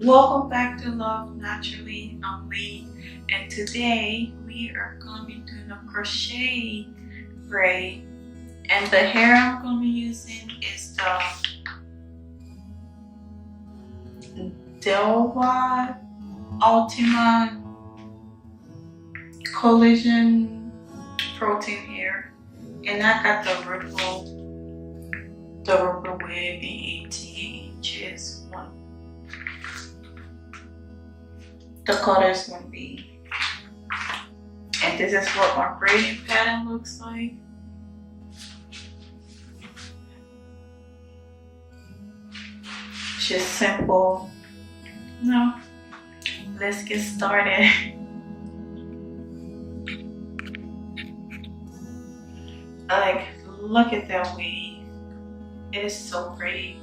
Welcome back to Love Naturally. I'm Lee, and today we are going to be doing a crochet braid. And the hair I'm going to be using is the Dalva Ultima Collision Protein hair, and I got the ripple wave in 18 inches. The color is going to be, and this is what my braiding pattern looks like. Just simple. Now, let's get started. Like, look at that weave. It is so pretty,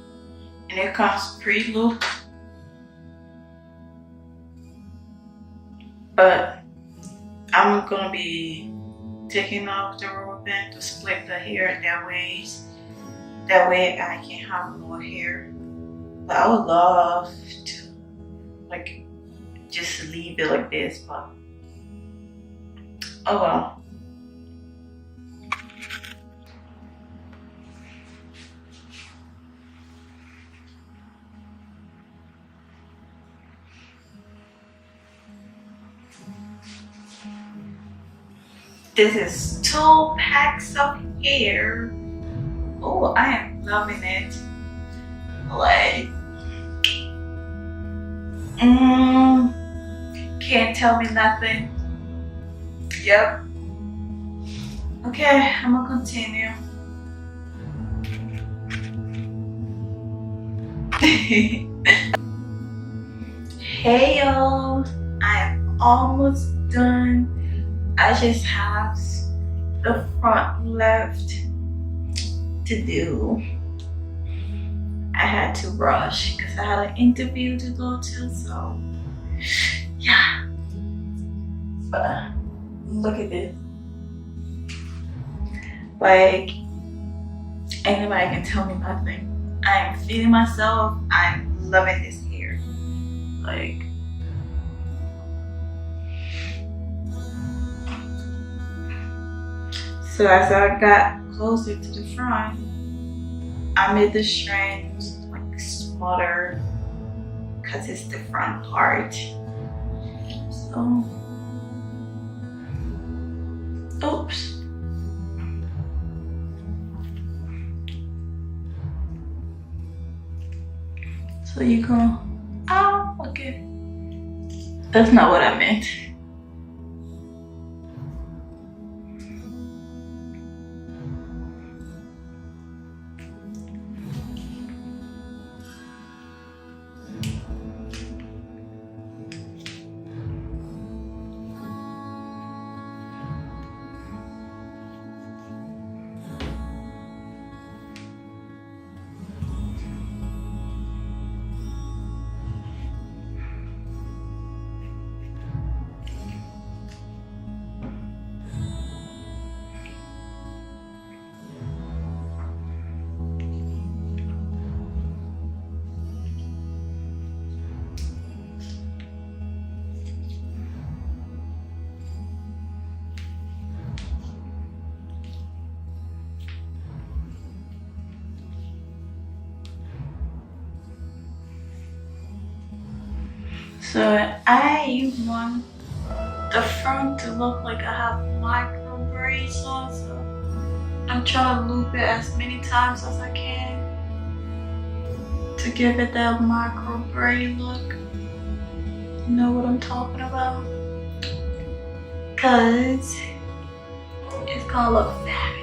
and it comes pre-looped. But I'm gonna be taking off the rubber band to split the hair that way. That way I can have more hair. But I would love to like just leave it like this, but oh well. This is 2 packs of hair. Oh, I am loving it. Like, can't tell me nothing. Yep. Okay, I'm gonna continue. Hey y'all, I'm almost done. I just have the front left to do. I had to rush because I had an interview to go to, so yeah. But look at this. Like, anybody can tell me nothing. I am feeling myself. I'm loving this hair. Like, so as I got closer to the front, I made the strands like smaller because it's the front part. So, oops. So you go, oh, okay. That's not what I meant. So I want the front to look like I have micro braids on, so I'm trying to loop it as many times as I can to give it that micro braid look. You know what I'm talking about? Cause it's gonna look fabulous.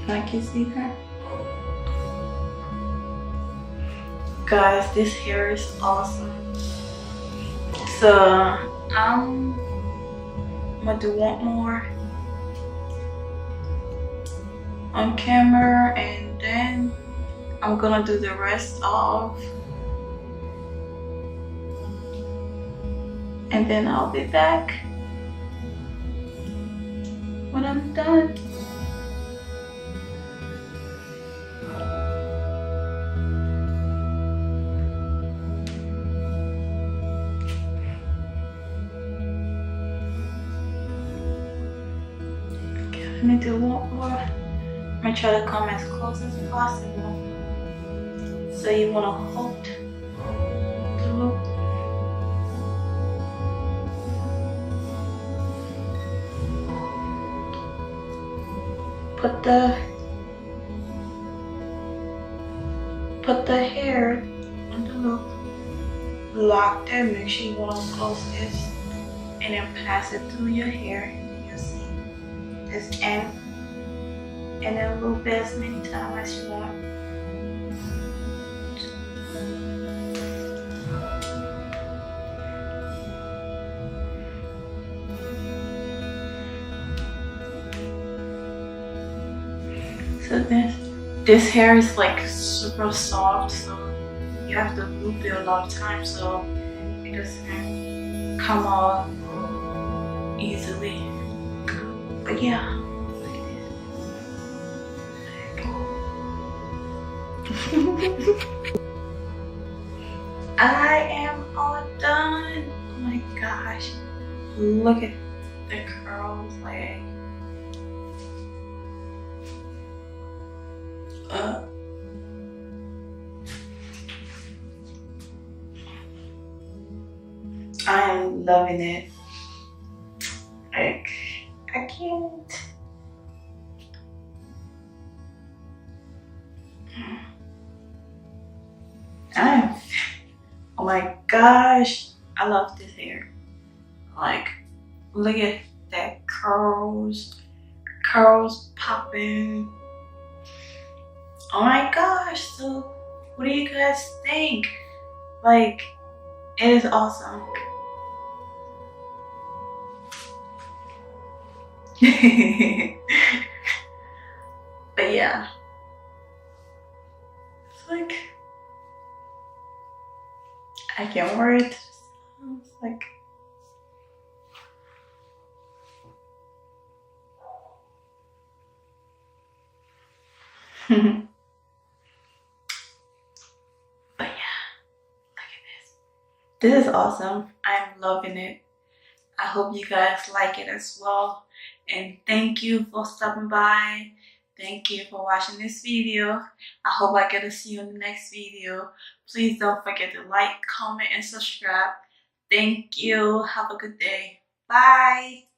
Like you see that? Guys, this hair is awesome. So I'm gonna do one more on camera, and then I'm gonna do the rest off, and then I'll be back when I'm done. Okay, let me do one more. I'm gonna try to come as close as possible. So you wanna hold the loop. Put the hair on the loop, lock there, make sure you wanna close this, and then pass it through your hair, and then you'll see this end, and then loop it as many times as you want. So this hair is like super soft, so you have to loop it a lot of times so it doesn't come off easily. But yeah, like this. I am all done. Oh my gosh, look at the curls, like I am loving it. Like, I can't. Oh my gosh, I love this hair. Like, look at that curls popping. Oh my gosh, so what do you guys think? Like, it is awesome. But yeah, it's like, I can't wear it. It's like, but yeah, look at this. This is awesome. I'm loving it. I hope you guys like it as well. And thank you for stopping by. Thank you for watching this video. I hope I get to see you in the next video. Please don't forget to like, comment, and subscribe. Thank you. Have a good day. Bye.